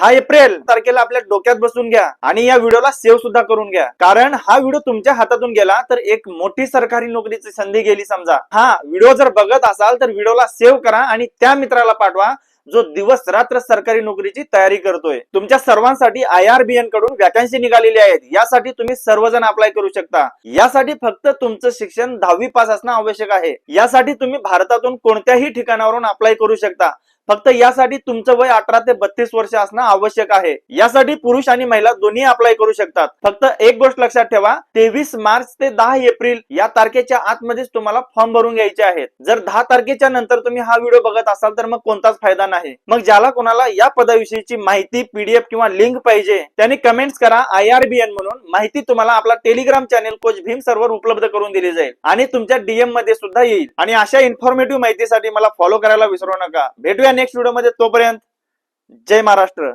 10 April तारखेला आपल्या डोक्यात बसून घ्या आणि या व्हिडिओला सेव्ह सुद्धा करून घ्या, कारण हा व्हिडिओ तुमच्या हातातून गेला तर एक मोठी सरकारी नोकरीची संधी गेली समजा. हा व्हिडिओ जर बघत असाल तर व्हिडिओला सेव्ह करा आणि त्या मित्राला पाठवा जो दिवस रात्र सरकारी नोकरीची तयारी करतोय. तुमच्या सर्वांसाठी IRBN कडून वॅकन्सी निघालेली आहेत. यासाठी तुम्ही सर्वजण अप्लाय करू शकता. यासाठी फक्त तुमचं शिक्षण 10वी पास असणं आवश्यक आहे. यासाठी तुम्ही भारतातून कोणत्याही ठिकाणावरून अप्लाय करू शकता. फक्त यासाठी तुमचं वय 18 ते 32 वर्ष असणं आवश्यक आहे. यासाठी पुरुष आणि महिला दोन्ही अप्लाय करू शकतात. फक्त एक गोष्ट लक्षात ठेवा, 23 मार्च ते 10 एप्रिल या तारखेच्या आतमध्येच तुम्हाला फॉर्म भरून घ्यायचे आहेत. जर 10 तारखेच्या नंतर तुम्ही हा व्हिडिओ बघत असाल तर मग कोणताच फायदा नाही. मग ज्याला कोणाला या पदाविषयीची माहिती PDF किंवा लिंक पाहिजे त्यांनी कमेंट्स करा IRBN म्हणून. माहिती तुम्हाला आपला Telegram channel coach Bhim server उपलब्ध करून दिली जाईल आणि तुमच्या DM मध्ये सुद्धा येईल. आणि अशा इन्फॉर्मेटिव्ह माहितीसाठी मला फॉलो करायला विसरू नका. भेटूया नेक्स्ट व्हिडिओ मध्ये. तोपर्यंत जय महाराष्ट्र.